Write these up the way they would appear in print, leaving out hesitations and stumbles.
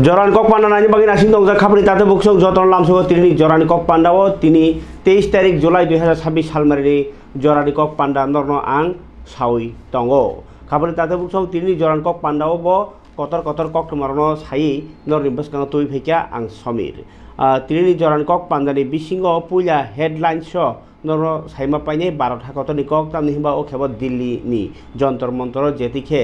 জরানি cock পান্ডা নানি বাকি নাসিং দং খাপড়ি তাতে বুকসং যতন লামসঙ্গ তিনি জরানি কক পান্ডাও তিনি 23 তারিখ জুলাই 2026 সালমারি জরানি কক পান্ডা নরন আং সাউই দঙ্গো খাপড়ি তাতে বুকসং তিনি জরানি কক পান্ডাও ব কতর কতর কক মারনো সাই নরনি বসকাং তুই ফেকিয়া আং সমীর তিনি জরানি কক পান্ডানি বিসিঙ্গ পুইলা হেডলাইন শ নর সাইমা পাইনে 12টা কতনি কক তামনি হিবা ও খেব দিল্লি নি যন্তর মন্তর যেতিখে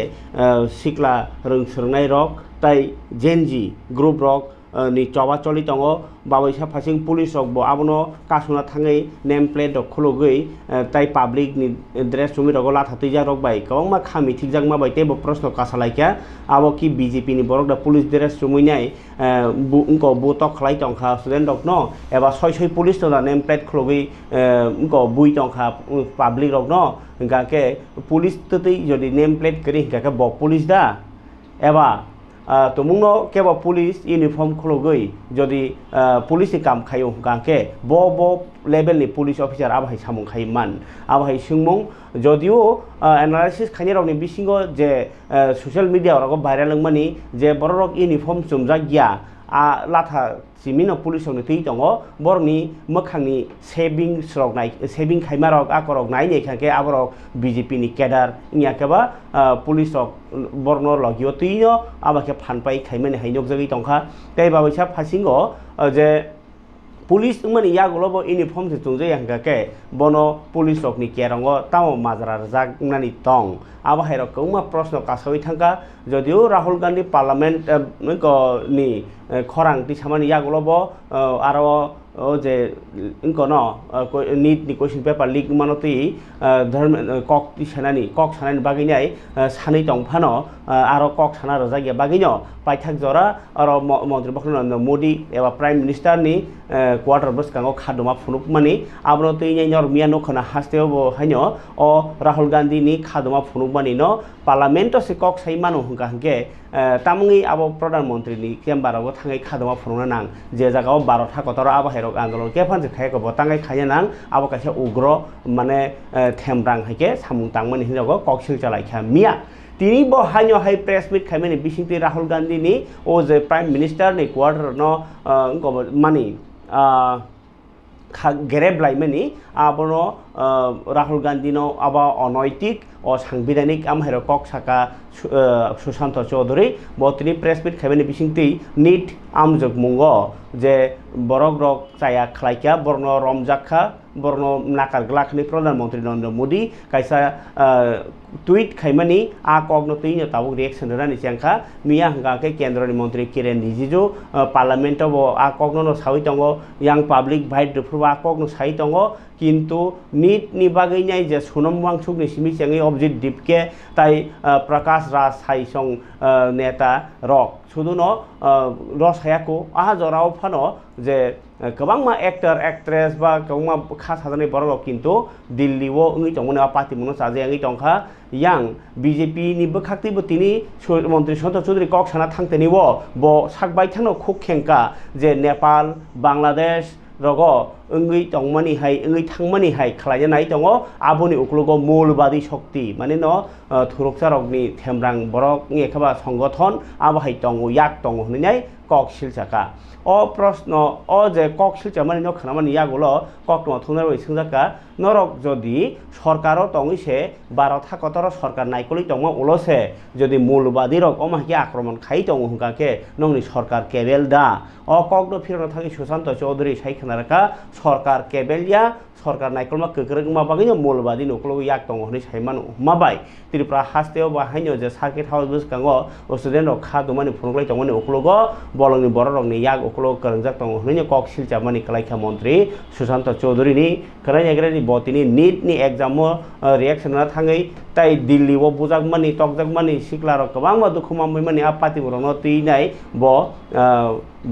সিকলা রংসরনাই রক তাই Gen Z group rock ni coba coli tongo bawaisa fasing pulis rok bo abono kasuna thangai name plate rok khulogoi tai public ni dress chumi rok latha tuija rok bai kobangma khami thikjak ma bai tebo proshno kasalaikya abo ki BJP ni borok da police dress chumi nai unko butok khlai tongkha student rok no eba soi police to da name plate khulogoi unko bui tongkha public rok no gake police tei jodi name plate kari gake bo police da eba তমুংনো cable police uniform খুলগৈ যদি পুলিশনি কাম খাইও গাকে ব লেভেলনি police officer আবাহাই সামুং খাইমান আবাহাই সুংমুং যদিও analysis খাইনি রকনি বিসিঙ্গ যে social media rock viral মানি যে বড় rock uniform চুমজা গিয়া লাথা চিমিনো police তৈ দङ বরনি মোখাংনি সেভিং খাইमा रक आकरक नायनि खाके आबरक बीजेपी नि केडार इयाकेबा पुलिस रक बरनो लगियो तैनो आबाके फानपाइ खाइमानि हाइनक जगै तंखा तै बाबैसा फासिंगो जे पुलिस माने यागलबो इउनिफर्म से तुंजे यांगाके बनो पुलिस रकनि केरंगो तामो माजरा जागनानि तं आबा हायरक कौमा प्रश्न कासै थांगा जदिও राहुल गांधी पार्लामेंट नि खरां तिसामानि यागलबो आरो जे इनको न नीट नि क्वेश्चन पेपर लीक मानोति धर्म कक सानानि बागिनाय सानै दंफानो आरो कक साना रजागिया बागिनो पाइथाक जरा आरो मंत्री नरेंद्र मोदी एबा प्राइम मिनिस्टर नि क्वार्टर बसकांगो खादुमा फुनुक मानि आबनो तैनि नरमिया नखना हास्तेबो हाइनो अ राहुल गांधी नि खादुमा फुनुक मानि न पार्लामेंट से कक साइ मानो हुंका हंके तामुंगि आबो प्रधानमंत्री नि चेम्बारावो थाङै खादुमा फुनुना नां जे जागाव 12टा कतर आबो हायरक आंदोलन केफान जे खायको बताङै खाया नां आबो कासे उग्र माने थेमब्रां हाइके सामुं तांमोन हिनगो ककसिल चालाइखा मिया তিনি বহাইनो हाई प्रेस मीट खाइमानि बिसिंति राहुल गांधी नि ओ जे प्राइम मिनिस्टर नि क्वार्टर न मानि गेरेब लाइमानि आबनो राहुल गांधी नो आबा अनैतिक और सांविधानिक आमहायर कक साका सुशांत चौधरी बतिनि प्रेस मीट खाइमानि बिसिंति नीट आमजक मुंगो जे बरक रक चाया खलाइका बरन रमजाखा बरन नाकार ग्लाखनि प्रधानमंत्री नरेंद्र मोदी कायसा ट्वीट खाइमानि आ कगनो तैनो ताबु रिएक्शन रानि सियांखा मिया हंगाके केंद्रनि मंत्री किरेन रिजिजु पार्लामेंट बो आ कगनो सावि दंगो यां पब्लिक भाइट रुफुवा कगनो साइ दंगो किन्तु नीट नि बागैनाय जे सोनम वांगचुकनि सिमि सिङै अबजित दिपके ताइ प्रकाश राज साइसं नेता रक सुदुनो रसायाको आहा जराव फानो जे गोबांमा एक्टर एक्ट्रेस बा गोबांमा खास हाजारनि बरक किन्तु दिल्लीओ उनि दंमोन पार्टी मनो साजेङै दंखा यां बीजेपी नि बखाक्तिबो तिनि मंत्री सन्त चौधरी कक साना थांतेनिबो ब साकबाय थानो खुखेंका जे नेपाल बांलादेश रगो ओंगै दंमानि हाय ओंगै थांमानि हाय खालायनाय दङ आबोनि उक्लुगो मौलबादी शक्ति माने न थुरुकसारकनि थेमब्रां बरक एखाबा संगठन आबाहाय दङ याक दङ होननाय कक सिलचाका अ प्रश्न अ जे कक सिलचामानि न खानामानि यागुलो कक न थुनारबाय सोंजाका नरक जदि सरकारो दङैसे 12टा कतर सरकार नायकलि दङ उलसे जदि मौलबादी रक अमाहि आक्रमण खाइ दङ हुंगाके नंनि सरकार केबेल दा अ कक न फिरनो थाङि सुशांत चौधरी साइखनारका सरकार केबेलिया सरकार नायकलमा गोख्रों माबागिनो मौलबादी नखलो याक दङ होनै साइमान माबाय त्रिपुरा हास्तेव बाहायनो जे सार्किट हाउस बसकांगो स्टुडेन्ट रक खादुमानि फुनुगलाय दङनि उखलोगो बलंनि बररकनि याक उखलो गोरोंजाक दङ होनैनि कक सिलचामानि कलाइखा मंत्री सुशांत चौधरीनि करायग्रानि बतिनि नीट नि एग्जाम रिएक्शन ना थाङै ताइ दिल्ली वो बुजाकमानि तकजाकमानि सिक्लार गोबांमा दुखुमामैमानि आपाति बरनो तैनाय ब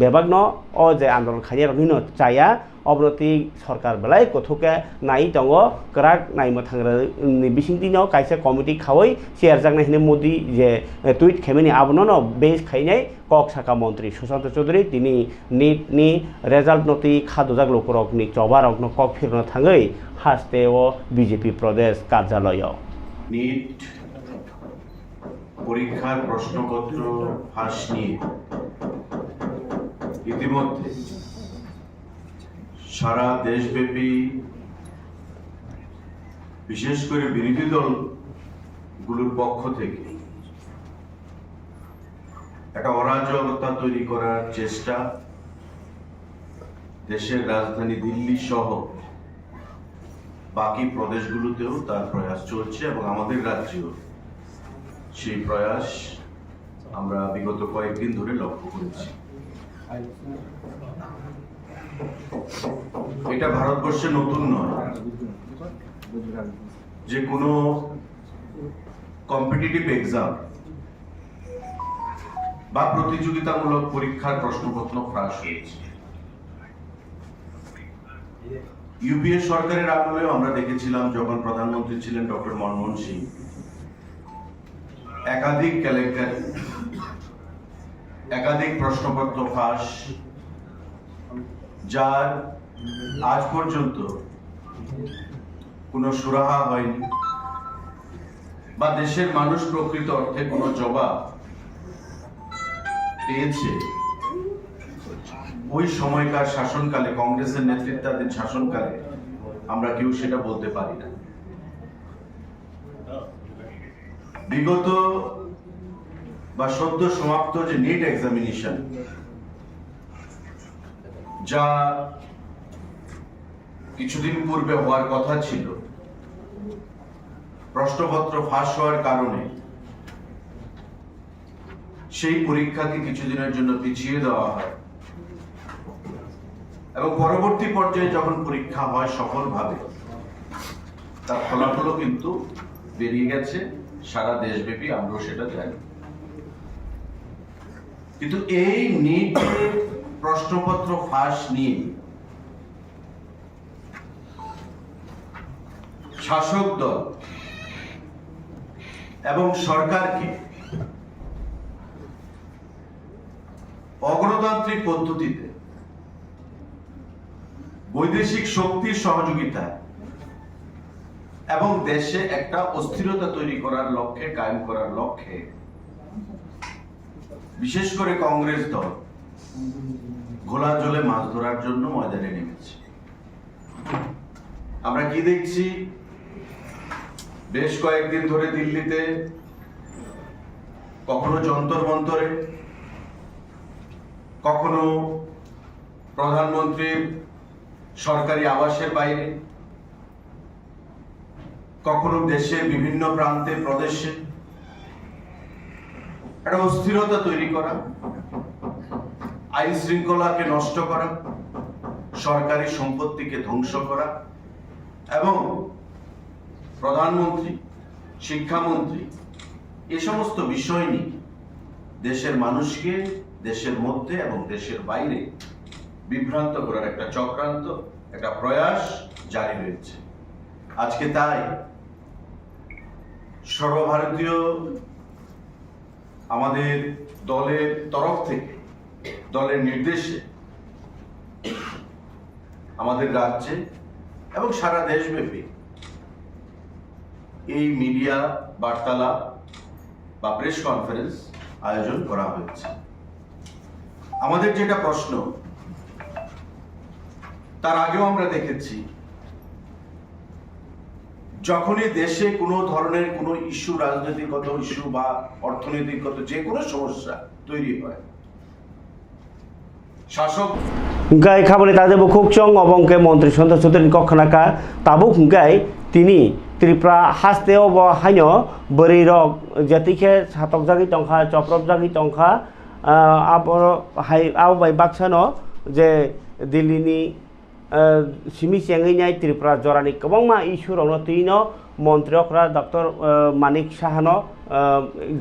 बेबागन अ जे आन्दोलन खायरक निनो चाया अबनति सरकार बेलाय गथोके नाय दङ क्राक नायमो थांग्रानि बिसिंतिनो कायसे कमिटि खावै शेयर जागनाय हिने मोदी जे ट्वीट खायमानि आबनो न बेस खायनाय कक साका मंत्री सुशांत चौधरी तिनि नीट नि रिजल्ट नति खादुजाक लोकरकनि चबारक न कक फिरनो थाङै हास्तेव बीजेपी प्रदेश कार्यालय नीट परीक्षार प्रश्नपत्र फाঁস নিয়ে ইতিমধ্যে সারা দেশব্যাপী বিশেষ করে বিরোধী দলগুলোর পক্ষ থেকে একটা অরাজকতা তৈরি করার চেষ্টা দেশের রাজধানী দিল্লি সহ বাকি প্রদেশগুলোতেও তার প্রয়াস চলছে এবং আমাদের রাজ্যেও সেই প্রয়াস আমরা বিগত কয়েকদিন ধরে লক্ষ্য করেছি। এটা ভারতবর্ষে নতুন নয় যে কোনো কম্পিটিটিভ এক্সাম বা প্রতিযোগিতামূলক পরীক্ষার প্রশ্নপত্র ফাঁস হয়েছে। ইউপিএ সরকারের আমলেও আমরা দেখেছিলাম, যখন প্রধানমন্ত্রী ছিলেন ডক্টর মনমোহন সিং, একাধিক কেলেঙ্কারি, একাধিক প্রশ্নপত্র ফাঁস, যার আজ পর্যন্ত কোনো সুরাহা হয়নি বা দেশের মানুষ প্রকৃত অর্থে কোনো জবাব পেয়েছে। ওই সময়কার শাসনকালে, কংগ্রেসের নেতৃত্বাধীন শাসনকালে আমরা কেউ সেটা বলতে পারি না। বিগত বা সদ্য সমাপ্ত যে নিট এক্সামিনেশন, যা কিছুদিন পূর্বে হওয়ার কথা ছিল, প্রশ্নপত্র ফাঁস হওয়ার কারণে সেই পরীক্ষাকে কিছুদিনের জন্য পিছিয়ে দেওয়া হয় এবং পরবর্তী পর্যায়ে যখন পরীক্ষা হয় সফলভাবে, তার ফলাফলও কিন্তু বেরিয়ে গেছে সারা দেশব্যাপী, আমরাও সেটা জানি। কিন্তু এই নিট প্রশ্নপত্র ফাঁস নিয়ে শাসক দল এবং সরকারকে অগণতান্ত্রিক পদ্ধতিতে বৈদেশিক শক্তির সহযোগিতা এবং দেশে একটা অস্থিরতা তৈরি করার লক্ষ্যে, কায়েম করার লক্ষ্যে বিশেষ করে কংগ্রেস দল ঘোলা জলে মাছ ধরার জন্য ময়দানে নেমেছে। আমরা কি দেখছি? বেশ কয়েকদিন ধরে দিল্লিতে কখনো যন্তর মন্তরে, কখনো প্রধানমন্ত্রীর সরকারি আবাসের বাইরে, কখনো দেশের বিভিন্ন প্রান্তে, প্রদেশে একটা অস্থিরতা তৈরি করা, আইন শৃঙ্খলাকে নষ্ট করা, সরকারি সম্পত্তিকে ধ্বংস করা এবং প্রধানমন্ত্রী, শিক্ষামন্ত্রী এ সমস্ত বিষয় নিয়ে দেশের মানুষকে দেশের মধ্যে এবং দেশের বাইরে বিভ্রান্ত করার একটা চক্রান্ত, একটা প্রয়াস জারি রয়েছে। আজকে তাই সর্বভারতীয় আমাদের দলের তরফ থেকে, দলের নির্দেশে আমাদের রাজ্যে এবং সারা দেশব্যাপী এই মিডিয়া বার্তালাপ বা প্রেস কনফারেন্স আয়োজন করা হয়েছে। আমাদের যেটা প্রশ্ন, তার আগেও আমরা দেখেছি, যখনই দেশে কোনো ধরনের কোনো ইস্যু, রাজনৈতিকগত ইস্যু বা অর্থনৈতিকগত যে কোনো সমস্যা তৈরি হয়, শাসক গাই খাবলে তাদের বুকুক চং অবংকে মন্ত্রী সন্তোষ চৌধুরী কক্ষনাকা তাবুক গাই তিনি ত্রিপুরা হাস্তেও ব হাইন বরি রক জাতিকে সাতক জাগি টংখা চপ্রব জাগি টংখা আবর হাই আও বাই বাক্সানো যে দিল্লিনি সিমি চেঙ্গিনাই ত্রিপুরা জরানি কবংমা ইস্যু রং তুইनो মন্ত্রীকরা ডক্টর মানিক সাহানো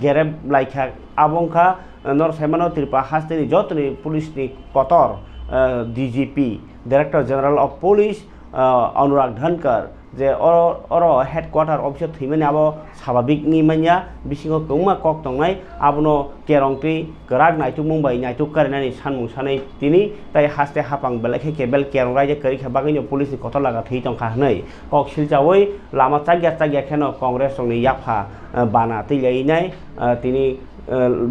গেরেব লাইখা আবংখা नर साइमानो त्रिपुरा हास्टेनि जतनि पुलिसनि कतर DGP director general of police Anurag Dhankar जे अर हेडक्वार्टर अफिस थैमानि आबो स्वाभाविक नि मानिया बिसिङो कौमा कक तंनाय आबनो केरंति गराग नायतु मुंबई नायतु करनानि सानमुं सानै तिनि ताइ हास्ते हापां बेलाखे केबेल केरं रायजे करि खाबागैनो पुलिसनि कतर लागा थै तंखा हनै कक सिलजावै लामा चागिया खेनो कांग्रेस संनि याफा बाना तैलायनाय तिनि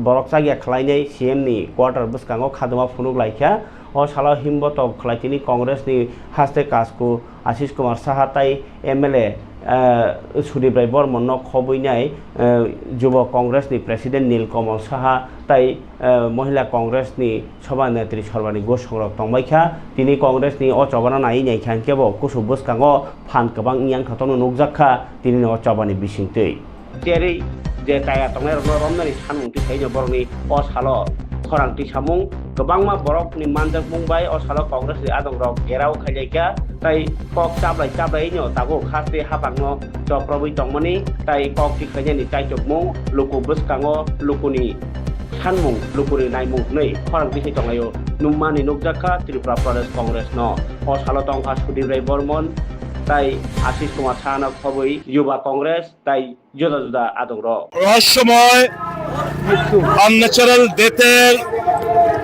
बरक जागिया खालायनाय CM नि quarter बसकाङाव खादमा फुनुक लायखा o salo himbo tok khlai tini congress ni haste kasku Ashish Kumar Saha tai MLA Sudiprai Bormon no khobinai Jubo Congress ni President Nilkamal Saha tai Mohila Congress ni Sabhanetri Sorbani Ghosh songrok tongbaikha tini Congress ni o chobana nai nei khan kebo kusu buskango phan kabang yang thotono nukjakha tini o chobani bisingtei teri je kaya tongnai romnani sanmungti thaijo borni o salo khorangti samung gobangma borok ni manjak mungbai o salo Congress ni adong rok gerau khailaika tai kok chaplai nyo tago khaste hapangno choprobui tongmani tai kok ti khaje ni tai chokmung luku buskango lukuni sanmung lukuni naimung nei khorangti se tonglayo numani nukjakha Tripura Pradesh Congress no o salo tongkha Sudiprai Bormon tai Ashish Kumar Saha khobui Yuba Congress tai juda juda adong rok রহস্যময় unnatural ডেথের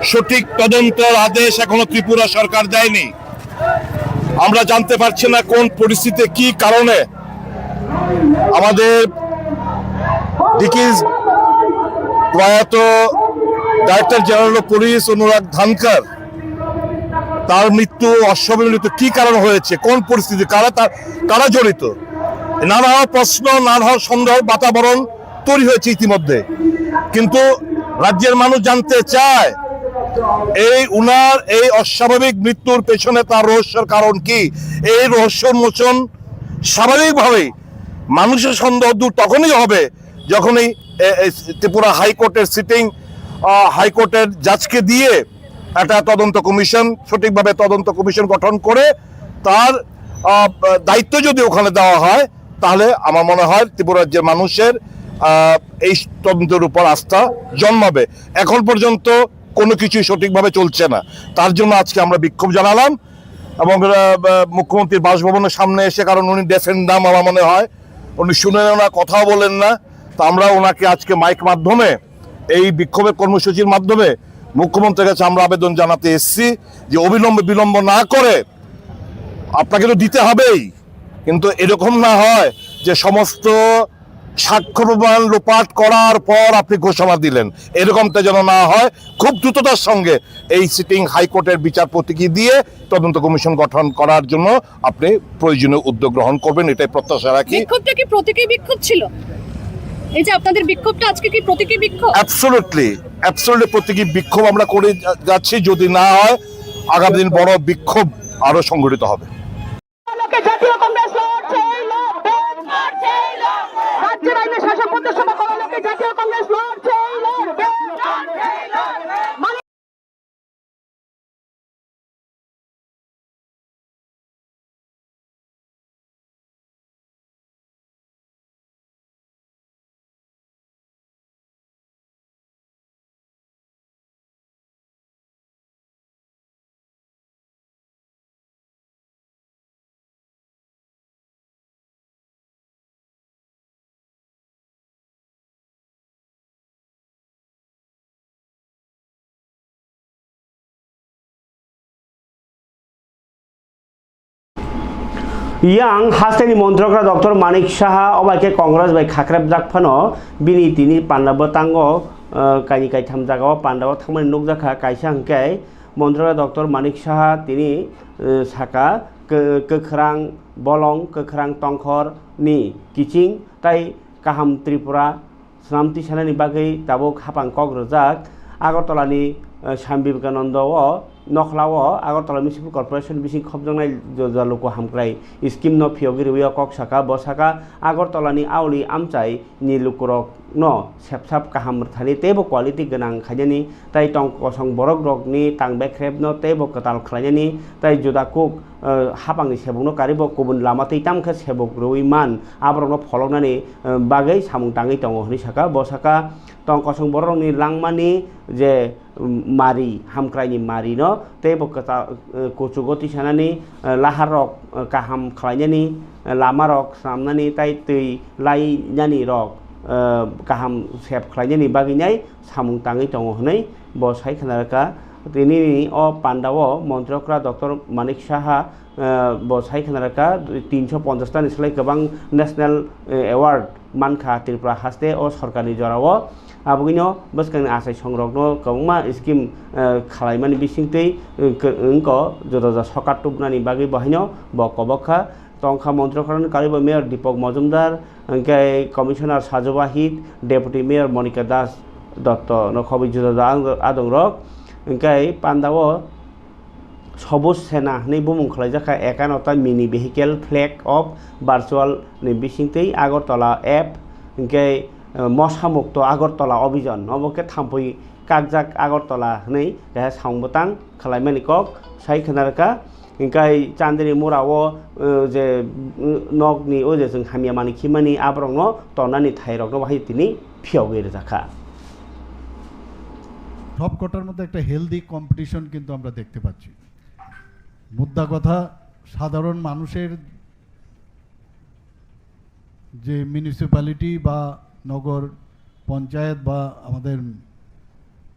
সঠিক তদন্তের আদেশ এখনো ত্রিপুরা সরকার দেয়নি। আমরা জানতে পারছি না কোন পরিস্থিতিতে কি কারণে আমাদের ডিকিজ প্রয়াত ডাইরেক্টর জেনারেল অফ পুলিশ অনুরাগ ধানকার তার মৃত্যু অস্বাভাবিক কি কারণ হয়েছে, কোন পরিস্থিতি, কারা জড়িত, নানা প্রশ্ন নানা সন্দেহ বাতাবরণ তৈরি হয়েছে ইতিমধ্যে। কিন্তু রাজ্যের মানুষ জানতে চায় উনার এই অস্বাভাবিক মৃত্যুর পেছনে তার রহস্যের কারণ কি। এই রহস্য উন্মোচন স্বাভাবিকভাবেই মানুষের সন্দেহ দূর তখনই হবে যখনই ত্রিপুরা হাইকোর্টের সিটিং হাইকোর্টের জাজকে দিয়ে একটা তদন্ত কমিশন, সঠিকভাবে তদন্ত কমিশন গঠন করে তার দায়িত্ব যদি ওখানে দেওয়া হয়, তাহলে আমার মনে হয় ত্রিপুরা রাজ্যের মানুষের এই তদন্তের উপর আস্থা জন্মাবে। এখন পর্যন্ত কোনো কিছুই সঠিকভাবে চলছে না, তার জন্য আজকে আমরা বিক্ষোভ জানালাম এবং মুখ্যমন্ত্রীর বাসভবনের সামনে এসে, কারণ উনি ডেফেন দাম আমার মনে হয় উনি শুনেন না, কথাও বলেন না, তো আমরা ওনাকে আজকে মাইক মাধ্যমে এই বিক্ষোভের কর্মসূচির মাধ্যমে মুখ্যমন্ত্রীর কাছে আমরা আবেদন জানাতে এসেছি যে অবিলম্বে বিলম্ব না করে আপনাকে তো দিতে হবেই, কিন্তু এরকম না হয় যে সমস্ত সাক্ষ্য প্রমাণ লোপাট করার পর আপনি ঘোষণা দিলেন, এরকমটা যেন না হয়। খুব দ্রুততার সঙ্গে এই সিটিং হাইকোর্টের বিচারপতিকে দিয়ে তদন্ত কমিশন গঠন করার জন্য আপনি প্রয়োজনীয় উদ্যোগ গ্রহণ করবেন, এটাই প্রত্যাশা রাখি। বিক্ষোভটা কি প্রতীকী বিক্ষোভ ছিল? এই যে আপনাদের বিক্ষোভটা আজকে কি প্রতীকী বিক্ষোভ? অ্যাবসলিউটলি প্রতীকী বিক্ষোভ আমরা করে যাচ্ছি। যদি না হয় আগামী দিন বড় বিক্ষোভ আরো সংগঠিত হবে। জাতীয় কংগ্রেস লড়ছে, রাজ্যের আইনে শাসক প্রতিষ্ঠা করার লক্ষ্যে জাতীয় কংগ্রেস লড়ছে। yang hasteni montrokra Dr. Manik Saha obaike Congress bai khakrab jakphano bini tini pandabo tango kaini kai thamjagao pandabo thangmani nukjakha kaisa hingkai montrokra Dr. Manik Saha tini saka kokrang bolong kokrang tongkhor ni kiching tai kaham Tripura snamti sanani bagai tabuk hapang kogrojak Agartala ni Swami Vivekananda o Nokhlao Agartala Municipal Corporation bising khobjangnai jaloko hamkrai scheme no phiogiri wi kok saka bosaka Agartala ni auli amchai ni lukurok no sepsap kaham thani tebo quality ganang khajani tai tong kosong borok rok ni tangbe khreb no tebo katal khlajani tai jodakuk hapang ni sebungno karibo kubun lama teitam kha sebok roi man abrokno pholoknani bagai samung tangi tongo hni saka bosaka tong kosong borok ni langmani je mari hamkrai ni mari no tebo kata kuchugoti sanani laharok kaham khlaijani lamarok samnani tai tui lai jani rok kaham sep khlaijani baginai samung tangi tongo hnai bo sai khanaraka তিনি ও পান্ডাও মন্ত্রকরা doctor Manik Saha বসাই খানারাকা 350টা নিসলাই गोबां national award মানখা Tripura হাসতে ও সরকারি জরাও আবগিনো বসকানি আসাই সংরগ্ন गोबां scheme খালাইমানি বিসিংতৈ অঙ্ক যদা সরকার টুবনানি বাগি বহাইনো বকবখা তংখা মন্ত্রকরণ কারিব মেয়র দীপক মজুমদার ওংকাই commissioner Saju Wahid deputy mayor Monika Das Dutta নখবি যদা আদংরক ওংকাই পান্ডাও সবুজ সেনা नै বুমুं খালাইজাখা 51টা mini vehicle flag off virtual नै বিसिंतै আগরতলা অ্যাপ ওংকাই মশামুক্ত আগরতলা অভিযান অবকে থামপই কাকজাক আগরতলা नै রেहा সাংবতাं খালাইমানি কক সাই খানারকা ওংকাই চান্দিনি মুরাও যে নকনি ও যে जों हामिया मानि खिमानि आब्रंनो तनानि थाइरकनो बाहाय तिनि फियाव गैरजाखा সবকটার মধ্যে একটা হেলদি কম্পিটিশন কিন্তু আমরা দেখতে পাচ্ছি। মুদ্রা কথা, সাধারণ মানুষের যে মিউনিসিপ্যালিটি বা নগর পঞ্চায়েত বা আমাদের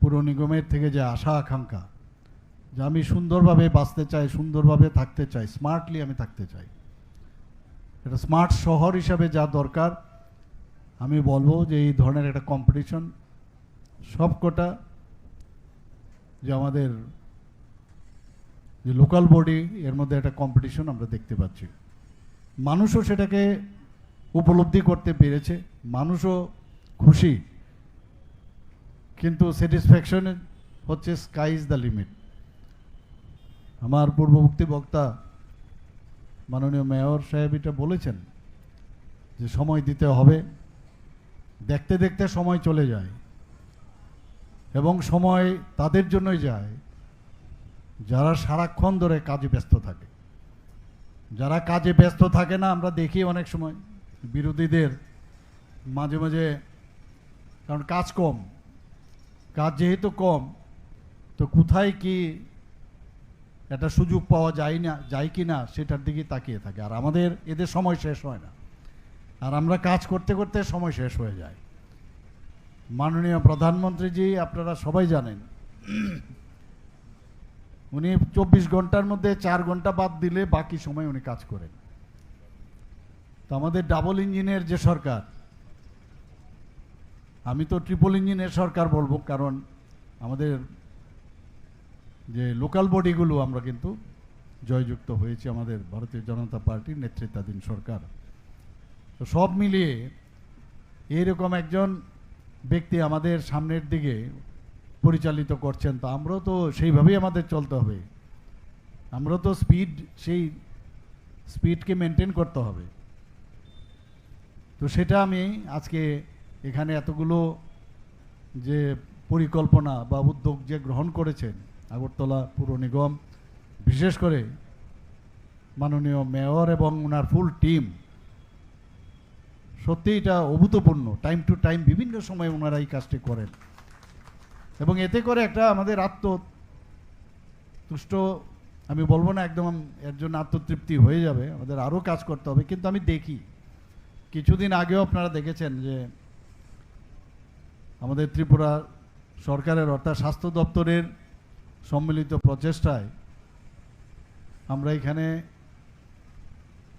পুর নিগমের থেকে যে আশা আকাঙ্ক্ষা যে আমি সুন্দরভাবে বাঁচতে চাই, সুন্দরভাবে থাকতে চাই, স্মার্টলি আমি থাকতে চাই, এটা স্মার্ট শহর হিসাবে যা দরকার আমি বলবো যে এই ধরনের একটা কম্পিটিশন সবকটা যে আমাদের যে লোকাল বডি এর মধ্যে একটা কম্পিটিশন আমরা দেখতে পাচ্ছি। মানুষও সেটাকে উপলব্ধি করতে পেরেছে, মানুষও খুশি, কিন্তু স্যাটিসফ্যাকশন হচ্ছে স্কাই ইজ দ্য লিমিট। আমার পূর্ববর্তী বক্তা মাননীয় মেয়র সাহেব এটা বলেছেন যে সময় দিতে হবে, দেখতে দেখতে সময় চলে যায় এবং সময় তাদের জন্যই যায় যারা সারাক্ষণ ধরে কাজে ব্যস্ত থাকে। যারা কাজে ব্যস্ত থাকে না, আমরা দেখি অনেক সময় বিরোধীদের মাঝে মাঝে, কারণ কাজ কম, কাজ যেহেতু কম তো কোথায় কি একটা সুযোগ পাওয়া যায় কি না সেটার দিকে তাকিয়ে থাকে, আর আমাদের এদের সময় শেষ হয় না, আর আমরা কাজ করতে করতে সময় শেষ হয়ে যায়। মাননীয় প্রধানমন্ত্রীজি আপনারা সবাই জানেন উনি 24 ঘন্টার মধ্যে 4 ঘন্টা বাদ দিলে বাকি সময় উনি কাজ করেন। তো আমাদের ডাবল ইঞ্জিনের যে সরকার, আমি তো ট্রিপল ইঞ্জিনের সরকার বলবো, কারণ আমাদের যে লোকাল বডিগুলো আমরা কিন্তু জয়যুক্ত হয়েছি আমাদের ভারতীয় জনতা পার্টির নেতৃত্বাধীন সরকার। তো সব মিলিয়ে এইরকম একজন ব্যক্তি আমাদের সামনের দিকে পরিচালিত করছেন, তো আমরাও তো সেইভাবেই আমাদের চলতে হবে, আমরা তো সেই স্পিডকে মেনটেন করতে হবে। তো সেটা আমি আজকে এখানে এতগুলো যে পরিকল্পনা বা উদ্যোগ যে গ্রহণ করেছেন আগরতলা পুর নিগম, বিশেষ করে মাননীয় মেয়র এবং ওনার ফুল টিম, সত্যি এটা অভূতপূর্ণ। টাইম টু টাইম বিভিন্ন সময় ওনারা এই কাজটি করেন এবং এতে করে একটা আমাদের আত্মতুষ্ট, আমি বলবো না একদম এর জন্য আত্মতৃপ্তি হয়ে যাবে, আমাদের আরও কাজ করতে হবে। কিন্তু আমি দেখি কিছুদিন আগেও আপনারা দেখেছেন যে আমাদের ত্রিপুরা সরকারের অর্থাৎ স্বাস্থ্য দপ্তরের সম্মিলিত প্রচেষ্টায় আমরা এখানে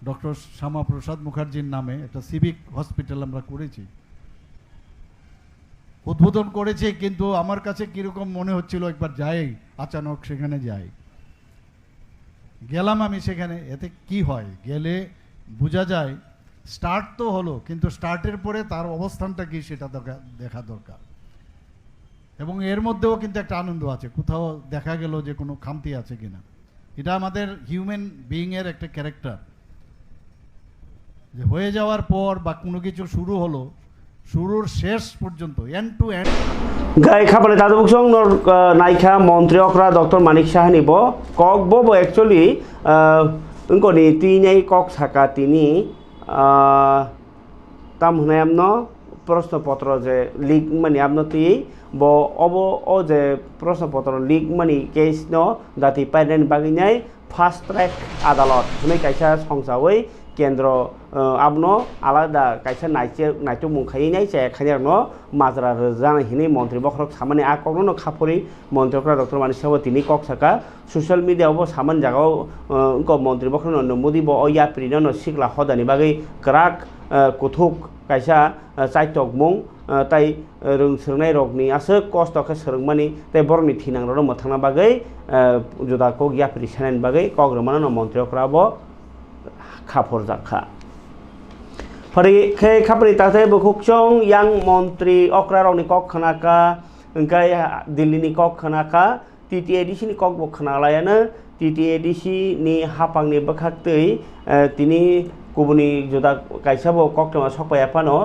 ডক্টর শ্যামাপ্রসাদ মুখার্জির নামে একটা সিভিক হসপিটাল আমরা করেছি, উদ্বোধন করেছি। কিন্তু আমার কাছে কীরকম মনে হচ্ছিল একবার যাই, আচানক সেখানে যাই, গেলাম আমি সেখানে। এতে কি হয়, গেলে বোঝা যায় স্টার্ট তো হলো, কিন্তু স্টার্টের পরে তার অবস্থানটা কি সেটা দেখা দরকার। এবং এর মধ্যেও কিন্তু একটা আনন্দ আছে, কোথাও দেখা গেল যে কোনো খামতি আছে কিনা। এটা আমাদের হিউম্যান বিইংয়ের একটা ক্যারেক্টার, যে হয়ে যাওয়ার পর বা কোনো কিছু শুরু হলো, শুরুর শেষ পর্যন্ত এন্ড টু এন্ড গাই খাপালে দাদুবুকসং নাইখা মন্ত্রী অকরা ডক্টর মানিক সাহানি ব কক ব একচুয়ালি উনকনি তিনাই কক সাকা তিনি তাম হুনাই আমনো প্রশ্নপত্র যে লিক মানে আমনো তি ব অব ও যে প্রশ্নপত্র লিক মানে কেস ন দাতি পাইনানি বাগিনাই ফার্স্ট ট্র্যাক আদালত হুনাই কাইসা সংসাওই কেন্দ্র আবনো আলাদা কাইসা নাইটো মুখাই নাই চাই খাইয়ারনো মাজরা জানা হিনি মন্ত্রী বখরক সামানে আকনো খাপরি মন্ত্রকরা ডক্টর মানিক সাহেব তিনি কক্সাকা সোশ্যাল মিডিয়াও সামান জায়গাও মন্ত্রী বখর মোদী ব ইয়া প্রিন সিকলা হদানি বাগৈ ক্রাক কুথুক কাইসা চাইটক মুং তাই रोंसोनाय रगनि आसो कस्त'खौ सोलोंमानि ताई बरनि थिनांग्रो मोथांना बागै जुदाखौ गियाफ्रि सानायनि बागै कग्रमाना मन्त्रिफ्राबो खाफर जाखा फरि खे खापरि ताते बुखुकचं यां मन्त्रि अक्रा रगनि कक खनाका ओंखाय दिल्लीनि कक खनाका TTADC नि कक बखनालायानो TTADC नि हापांनि बखाक्तै तिनि गुबुननि जुदा काइसाबो कक्टमा सकपायाफानो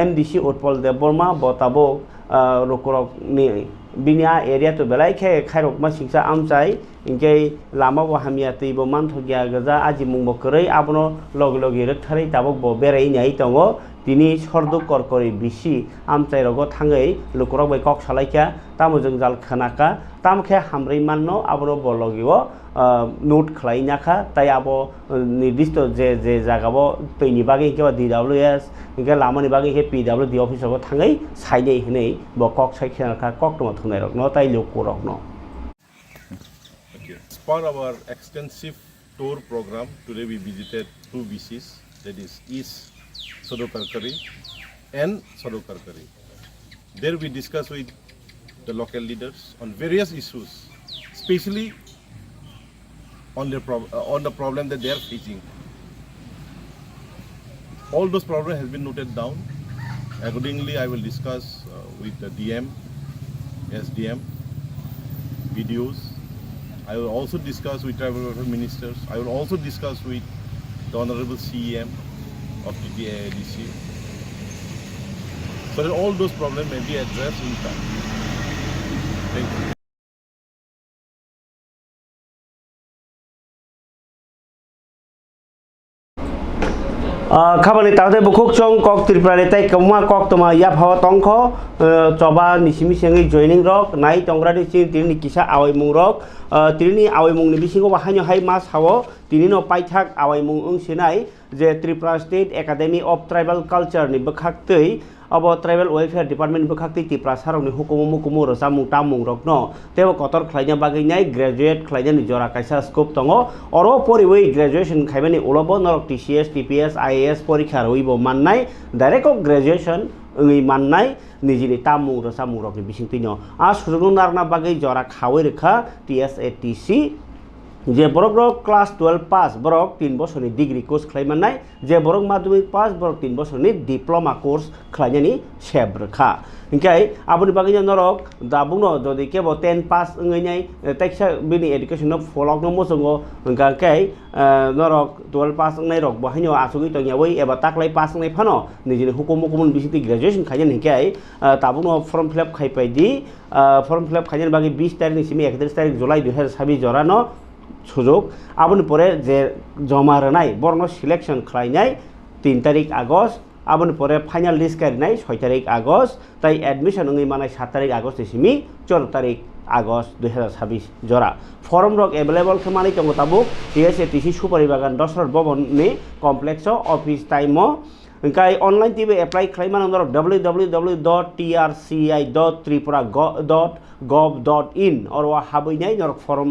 MDC उत्पल देव बर्मा बताबो रोकरक नि बिनिया एरिया तो बेलाय खे खायरक मा सिंसा आमचाय इनके लामा बो हामिया तैबो मानथगिया गजा आजि मुंबो करै आबनो लग लगे रथारै ताबक बो बेराय नाय दङो तिनि सरदु करकरि बिसि आमचाय रगो थाङै लोकरक बै कक सालायखा तामोजों जाल खनाका तामखे हामरै माननो आबनो बलगियो নোট খালাই নাখা তাই আবো নির্দিষ্ট যে যে জায়গাবো তৈনি বাগে কেবা DWS ইনকে লামানি বাগে কে PWD অফিসারবো থাঙै সাইডে হनै ব কক সাইखेनाखा कक्टमा थुनाय रक न ताइ लोक रक न As part of our extensive tour program, today we visited two BCs, that is East Sodokarkari and Sodokarkari. There we discussed with the local leaders on various issues, especially on the problem that they are facing. All those problems has been noted down. Accordingly, I will discuss with the DM, SDM, BDOs. I will also discuss with tribal welfare ministers. I will also discuss with the Honorable CEM of TTADC, so that all those problems may be addressed in time. Thank you. खाबानि ताते बुखुकचं कक त्रिपुरानि ताई कमा कक तमा या भाव तंख चबा निसिमि सेङै जयनिं रक नाय तंग्रानि सि तिनि किसा आवाइमुं रक तिनि आवाइमुंनि बिसिङो बाहायनो हाय मा सावो तिनिनो पाइथाक आवाइमुं ओंसेनाय जे Tripura state academy of tribal कालचारनि बखाक्तै अब ट्राइबल वेलफेयर डिपार्टमेंट बखाक्तै त्रिपुरा सारनि हुकुम मुकुमु रसामुं तामुं रकनो तेबो कतर खलायना बागैनाय ग्रेजुएट खलायनानि जरा कायसा स्कोप दङ अरो परिवै ग्रेजुएशन खायबानि उलबो नरक TCS TPS IAS परीक्षा रइबो माननाय डाइरेक्ट ग्रेजुएशन ओङै माननाय निजिनि तामुं रसामुं रकनि बिसिंतैनो आ सुजुगु नारना बागै जरा खावै रेखा TSATC जे बरक क्लास 12 पास बरक 3 बছरनि डिग्री कोर्स खालामनाय जे बरक माध्यमिक पास बरक 3 बছरनि डिप्लोमा कोर्स खालामनायनि सेब्रखा इनकाय आबुनि बागै नरक दाबुनो जदि केबो 10 पास ओङैनाय ताइसा बिनि एडुकेशन फलकनो मोजंगो इनकाय नरक 12 पास ओङै रक बहायनो आसुगै तंयावै एबा ताकलाय पास ओङै फानो निजिनि हुकुम मुकुमन बिसिति ग्रेजुएशन खायन हिकाय ताबुनो फर्म फिलअप खायपायदि फर्म फिलअप खायन बागै 20 तारिखनि सिम 31 तारिख जुलाइ 2026 जरानो सुजुग आबुनि परे जे जमा रनाय बरनो सिलेक्शन खालायनाय 3 तारिख आगस्ट आबुनि परे फाइनल लिस्ट कारिनाय 6 तारिख आगस्ट ताई एडमिशन ओङै मानाय 7 तारिख आगस्ट सिमी 14 तारिख आगस्ट 2026 जरा फर्म रक अवेलेबल खामानि तंगो ताबु TSATC सुपारि बागान दशरथ भवन नि कमप्लेक्स ऑफिस टाइम इनकाय ऑनलाइन टीवी अप्लाई खालामनो नरक www.trci.tripura.gov.in और हाबैनाय नरक फर्म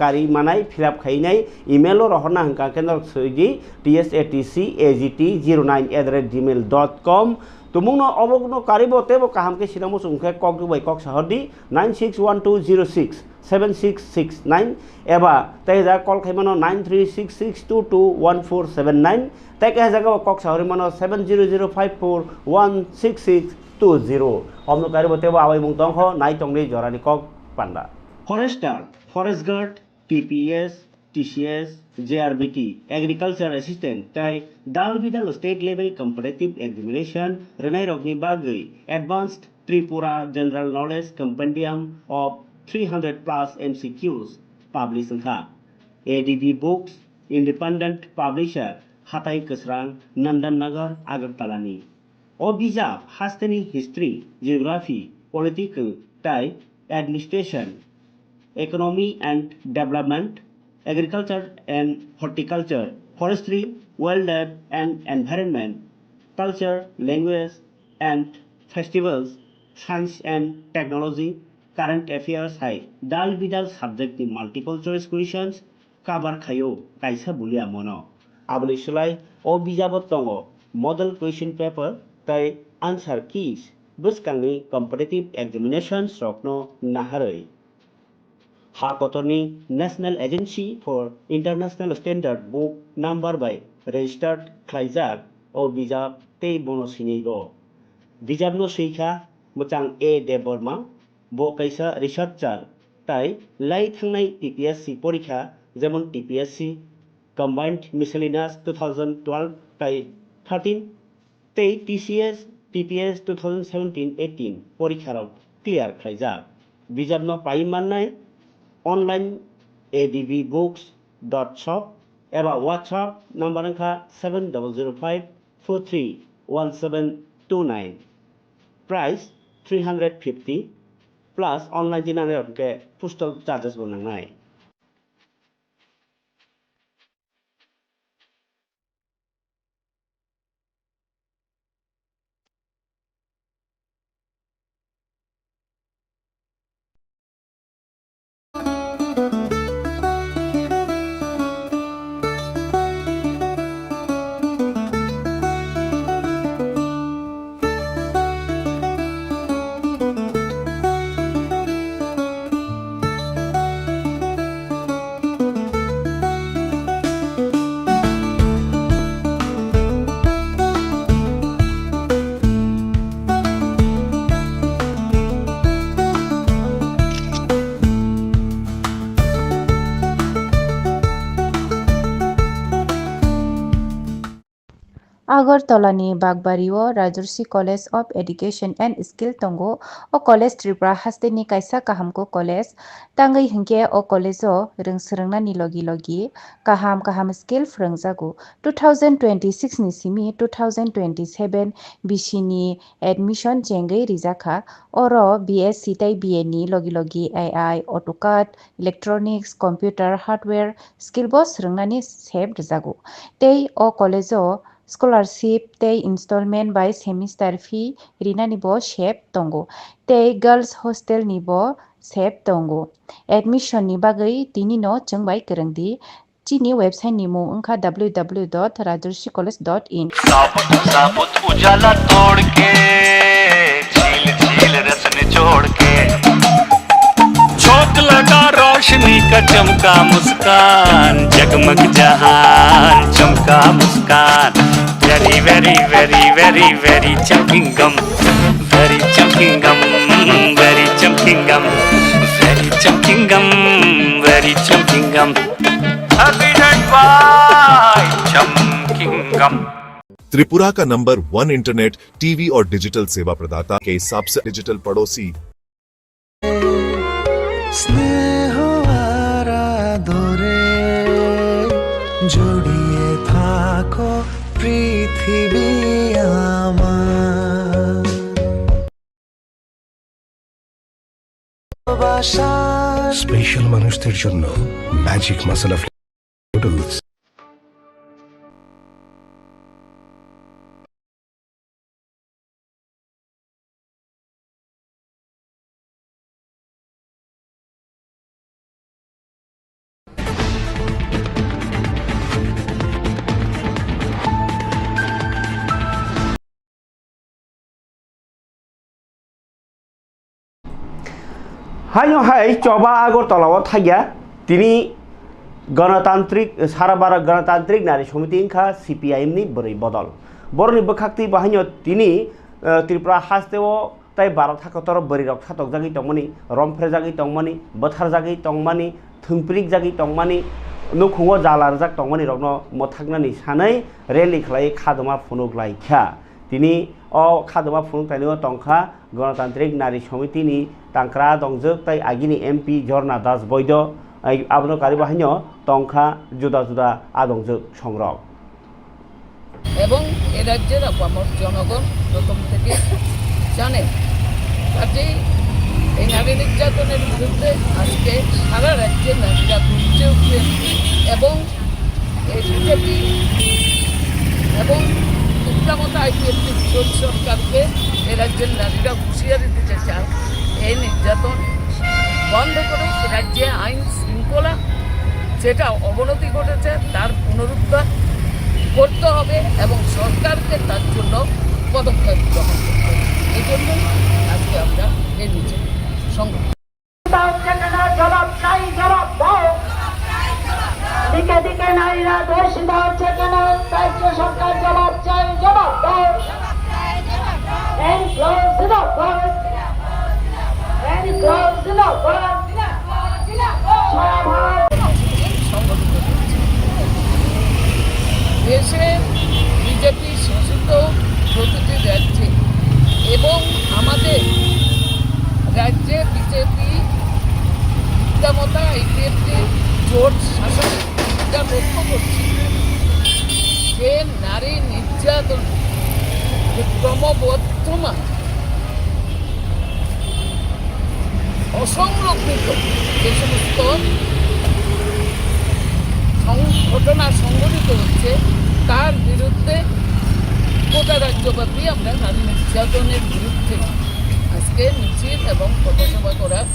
कारी मानाय फिलअप खायनाय इमेल रहरना हंका के नरक सैदि tsatc09@gmail.com तुमुंगनो अबगनो कारिबो तेबो काहाम के सिनामो सुंखे कक दुबाई कक सहरदि 9612067669 एबा तैजा कल खायमानो 9366221479 तैके जागा कक सहरि मानो 7005416620 हमनो कारिबो तेबो आवाय मुं दंख नाय तंगनि जरानि कक panda forester forest guard TPS TCS JRBT Agriculture Assistant ताई दालबिदाल स्टेट लेवल कम्पिटिटिव एग्जामिनेशन रनाय रगनि बागै advanced Tripura general knowledge compendium of 300 plus MCQs publish हा ADB बुक्स इंडिपेंडेंट पब्लिशर हाथाय कसरां नंदन नगर आगरतलानि ओ बिजाब हास्टेनि हिस्ट्री जियोग्राफी पॉलिटिकल ताई administration economy and development agriculture and horticulture forestry wildlife and environment, culture, language and festivals, science and technology, current affairs hai. Dal bidal subject ni multiple choice questions cover khayo kaisa bulia mono. Aboni sulai o bijabot tongo model question paper tai answer keys buskangni competitive examinations rokno naharoi. Harkotorni National Agency for International Standard Book Number by Registered Khlaijak o bijab tei bono sineigo. Bijab no suikha muchang A. Deborma bo kaisa researcher tai lai thangnai TPSC porikha jemon TPSC Combined Miscellaneous 2012 tai 13 tei TCS TPS 2017-18 porikharok clear khlaijak. Bijab no pai mannai online adbbooks.shop एबा WhatsApp number अंका 7005431729 price 350 plus online जिनाने के postal charges बनानाय. আগরতলানি বাগবাড়িও Rajarshi college of education and skill tongo o college Tripura hasteni kaisa kahamko college tangai hingke o college o rungsrungnani logi kaham skill phwrungjago 2026 ni simi 2027 bishini admission chengei rijaka oro BSc tai BA ni logi AI AutoCAD electronics computer hardware skill bo srungnani sep rijago tei o college o scholarship tei installment by semester fee rinani bo sep tongo tei girls hostel ni bo sep tongo admission ni bagai tini no chungbai kerengdi chini website ni mung ungkha www.rajarsicollege.in साबुत उजाला तोड़ के झील रस निचोड़ के झोंक लगा रोशनी का चमका मुस्कान जगमग जहान चमका मुस्कान very very very very very चमकिंग गम वेरी चमकिंग गम वेरी चमकिंग गम वेरी चमकिंग गम वेरी चमकिंग गम हैप्पी बाय चमकिंग गम. त्रिपुरा का नंबर 1 इंटरनेट टीवी और डिजिटल सेवा प्रदाता के हिसाब से डिजिटल पड़ोसी জড়িয়ে থাকো পৃথিবী আমার স্পেশাল মানুষদের জন্য ম্যাজিক মশলা নুডলস. हाय चौबा आगरतलाव थागिया तिनी गणतांत्रिक सारा भारत गणतांत्रिक नारी समिति इंखा CPIM नि बोरै बदल बरनि बखाक्ति बाहायनो तिनी त्रिपुरा हास्तेव ताई भारत हाकतर बोरै रक थातक जागि तंगमनि रमफ्रे जागि तंगमनि बथार जागि तंगमनि थुंप्रिक जागि तंगमनि नुखुङो जालार जाग तंगमनि रकनो मथागनानि सानै रेलि खलाय खादमा फुनुगलायखा तिनी अ खादमा फुनुगलायनो तंखा गणतांत्रिक नारी समिति नि तांक्रा दंजोग ताई आगिनि MP झरना दास बৈদ্য आबनो कारी बाहायनो तंखा जुदा जुदा आदंजोग संरक এবং এ রাজ্যের আপামর জনগণ প্রথম থেকে জানে কাজেই এই নারী নির্যাতনের বিরুদ্ধে আজকে সারা রাজ্যে নারীরা গর্জে উঠবেন এবং এই বিজেপি এবং ইচ্ছামতো আইপিএফটি বিরোধী সরকারকে এ রাজ্যের নারীরা হুঁশিয়ারি দিতে চায় এই নির্যাতন বন্ধ করে রাজ্যে আইন শৃঙ্খলা যেটা অবনতি ঘটেছে তার পুনরুদ্ধার করতে হবে এবং সরকারকে তার জন্য পদক্ষেপ গ্রহণ করতে হবে। এই জন্য আজকে আমরা এই নিচে সংগঠন জবাব চাই, জবাব দাও। দিকে দিকে নারীরা ধর্ষিত হচ্ছে কেন? রাজ্য সরকার জবাব চাই, জবাব দাও। Enclose the door. Enclose the door. সারা ভারত সংগঠিত হচ্ছে। দেশে বিজেপি শাসিত প্রতিটি রাজ্যে এবং আমাদের রাজ্যে বিজেপি বিদ্যামতা আইপিএফটি জোট শাসন যা লক্ষ্য করছি যে নারী নির্যাতন যে ক্রমবর্ধমান অসংরক্ষিত যে সমস্ত ঘটনা সংঘটিত হচ্ছে তার বিরুদ্ধে গোটা রাজ্যব্যাপী আমরা নারী নির্যাতনের বিরুদ্ধে আজকে মিছিল এবং পথসভা করার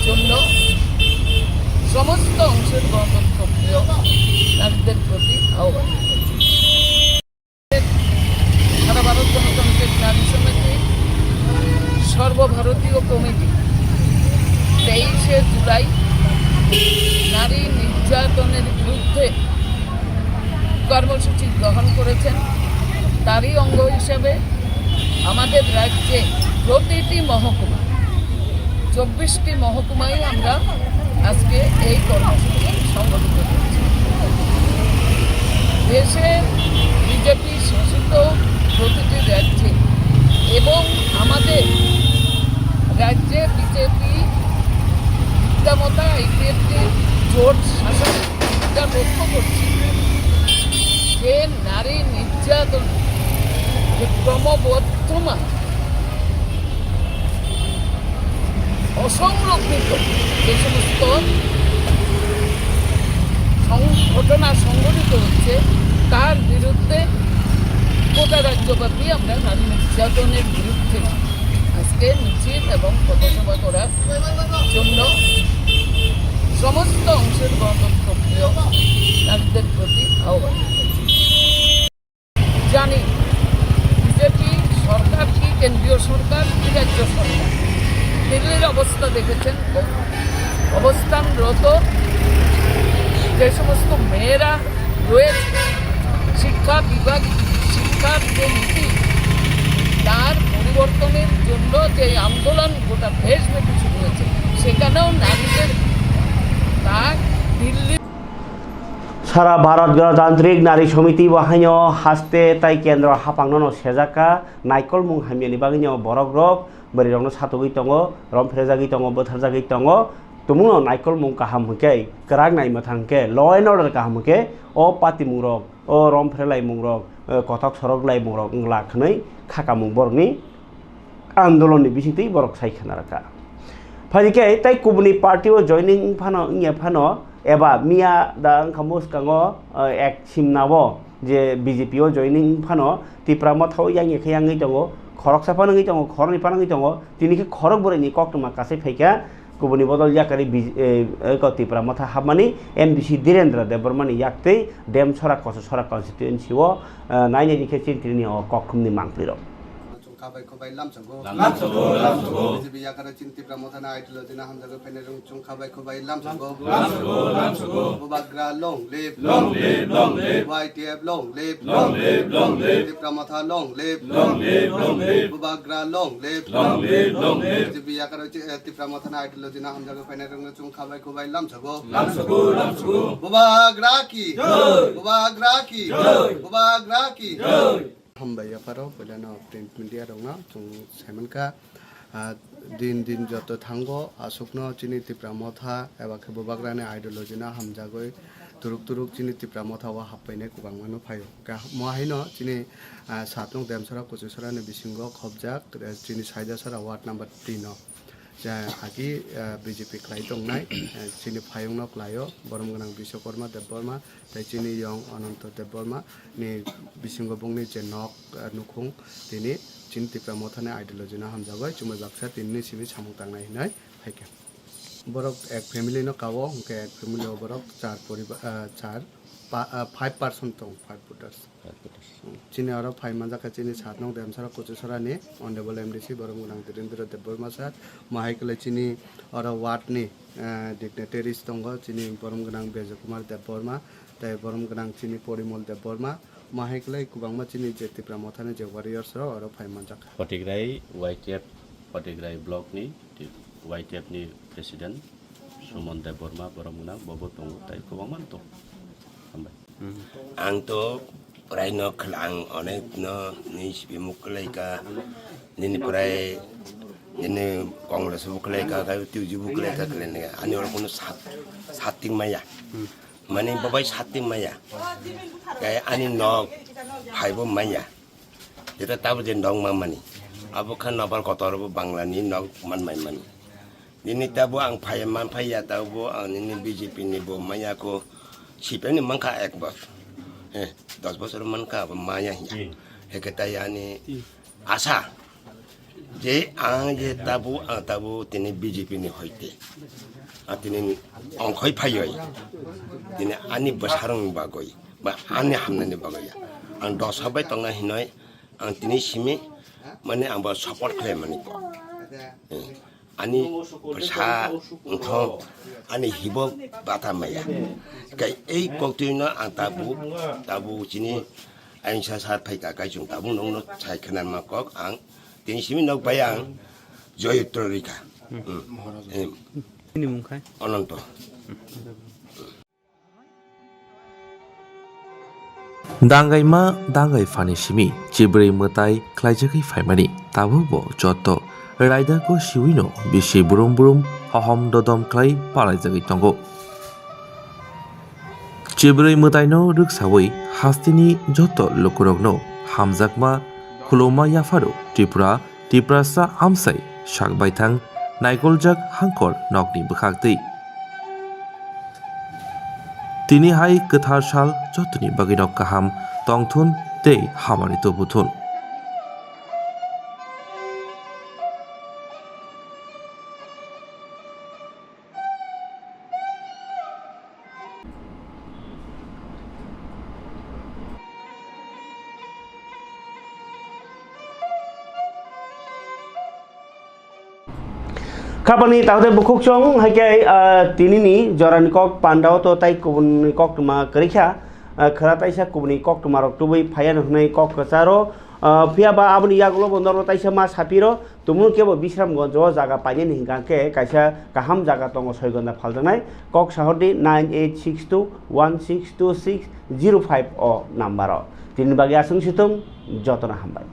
জন্য সমস্ত অংশের গণতন্ত্রপ্রিয় নারীদের প্রতি আহ্বান করছি। সারা ভারত গণতান্ত্রিক নারী সমিতি সর্বভারতীয় কমিটি 23শে জুলাই নারী নির্যাতনের বিরুদ্ধে কর্মসূচি গ্রহণ করেছেন। তারই অঙ্গ হিসেবে আমাদের রাজ্যে প্রতিটি মহকুমা 24টি মহকুমায় আমরা আজকে এই কর্মসূচি সংগঠিত করছি। দেশে বিজেপি শাসিত প্রতিটি রাজ্যে এবং আমাদের রাজ্যে বিজেপি বিদ্যামতা আইপিএফটি জোট শাসন যা লক্ষ্য করছি যে নারী নির্যাতন যে ক্রমবর্ধমান অসংরক্ষিত যে সমস্ত ঘটনা সংঘটিত হচ্ছে তার বিরুদ্ধে গোটা রাজ্যব্যাপী আমরা নারী নির্যাতনের বিরুদ্ধে আজকে মিছিল এবং পথসভা করার জন্য সমস্ত অংশের গণতন্ত্রপ্রিয় নারীদের প্রতি আহ্বান করছি। জানি বিজেপি সরকার কি কেন্দ্রীয় সরকার কি রাজ্য সরকার, দিল্লির অবস্থা দেখেছেন। অবস্থানরত যে সমস্ত মেয়েরা রয়েছে শিক্ষা বিভাগ শিক্ষার যে নীতি তার পরিবর্তনের জন্য যে আন্দোলন গোটা দেশব্যাপী শুরু হয়েছে সেখানেও নারীদের তার দিল্লি সারা ভারত গণতান্ত্রিক নারী সমিতি বাহাইনো হাস্তে তাই কেন্দ্র হাপাংনো সেজাকা নাইকল মুং হামিয়ানি বাগিনো বরক রক বরি রংनो सातुगै दङ रमफ्रेजागै दङ बोथारजागै दङ तुमुनो नाइकल मुं काहाम हके कराग नाइ मथांके ल एन्ड अर्डर काहाम हके ओ पाति मुंरक ओ रमफ्रेलाइ मुंरक कथक सरक लाइ मुंरक लाखनै खाका मुं बरनि आन्दोलननि बिसिंतै बरक साइखनारका फानिके ताइ कुबनि पार्टिओ जॉइनिंग फानो इया फानो एबा मिया दा खामुस कांगो एक सिमनाबो जे बीजेपीओ जॉइनिंग फानो तिप्रा मथाव यांगे खयांगै दङ खरक साफानङै दङ खरनि फानङै दङ तिनिखे खरक बरैनि कक्टमा कासै फैका गुबुननि बदल याकारि तिप्रा मथा हाबमानि एमडीसी धीरेन्द्र देबबर्मानि याक्तै देमसरा कसो सरा कन्स्टिट्युएन्सिओ नाइनायनिखे चिन्त्रिनि कक्टमनि मांप्लिरो Kabai kabai lam sago BJP yakara cinti pramotana ideology na hamjago penerung chung kabai kabai lam sago Bubagra long live YTF long live cinti pramotha long live Bubagra long live BJP yakara cinti pramotana ideology na hamjago penerung chung kabai kabai lam sago Bubagra ki Hambaya paro pelana print media rongna chung semenka din din joto thango asukno chini tipramotha eba khebubagrane ideology na hamjagoi turuk chini tipramotha wa hapaine kubangmano phayo ka mohino chini satnong demsara kuchusara ne bisingo khobjak chini saidasara ward number 3 no जा आगि BJP खाई दंनाय चिनि फायंनो खायो बरम गनां विश्वकर्मा देबबर्मा ताई चिनि यं अनंत देबबर्मा नि बिसिंग बुंनि जे नक नुखुं तिनि चिन तिप्रा मथाने आइडियोलॉजी ना हमजागय चुमै बाक्सा तिननि सिबि सामुं तांनाय हिनाय फायके बरक एक फैमिली नो कावो उनके एक फैमिली बरक 5 पर्सन दं 5 पुटर्स चिनि आरो 5 मानजाका चिनि 7 नং देमसारा कोचेसरानि ऑनरेबल एमडीसी बरम गनां धीरेन्द्र देबबर्मा सार माहायकले चिनि आरो वार्डनि डिग्नेटरीज दङ चिनि बरम गनां बेजो कुमार देबबर्मा ताई बरम गनां चिनि परिमल देबबर्मा माहायकले कुबांमा चिनि जे तिप्रा मथाने जे वारियर्स रो आरो 5 मानजाका पटिग्राई वाइटिएफ पटिग्राई ब्लक नि वाइटिएफ नि प्रेसिडेंट सुमन देबबर्मा बरम गनां बबो दङ ताई कुबांमान दं आं तो प्रायनो खलां अनेक न निसबि मुखलायका निनिफ्राय निनि कांग्रेस मुखलायका गाय तिउजि मुखलायका खलेने आनि और कोनो सातिं माया माने बबाय सातिं माया गाय आनि न फाइबो माया जेता ताबो जे दं मामानि आबो खान नबार कतरबो बांलानि न मानमाय मानि निनि ताबो आं फायमान फाया ताबो आं निनि बीजेपी नि बो मायाको सिपेनि मंका एक बार 10 বছর मंका माया हिया हेकता यानी आशा जे आं जे ताबु तिनि बीजेपी नि होइते तिनि अंखै फायै तिनि आनि बसारं बागै बा आनि हामनानि बागै आं दसाबाय तंगा हिनय आं तिनि सिमि माने आं बा सपोर्ट खालाय माने ani sa unto ani hibo bata maya kai ei koktino ang tabu chini ang sa sa phai ka kai chung tabu nong no chai khanan ma kok ang tin simi nok bayang joy trorika ini mungkai ononto dangai ma dangai fani simi chibrei mutai khlaijakai faimani tabu bo joto रायदा को शिविनो बिसि बुरुम बुरुम हहम ददम क्लाइ पालाय जगै तंगो चिब्रै मोदाइनो रुकसावै हास्तिनि जत लोकरगनो हामजाकमा खुलोमा याफारो त्रिपुरासा आमसाय शाकबायथां नायगलजाक हांकर नकनि बखागदै तिनि हाय गोथार साल जतनि बागिनो काहाम तंथुन तै हामानि तबुथुन खापानि ताहते बुखुक चों हाके तिनिनि जरानि कक पांडाव तो ताई कुबुनि कक तुमा करिखा खरा ताइसा कुबुनि कक तुमा रक्तुबै फायान हुनै कक कचारो फियाबा आबनि यागलो बन्दरो ताइसा मा सापिरो तुमु केबो बिश्रामगंज जागा पाइनि हिंगाके काइसा काहाम जागा तंग सयगन्दा फालजनाय कक साहरदि 9862162605 अ नाम्बार तिनि बागे आसंसितुम जतना हामबाय।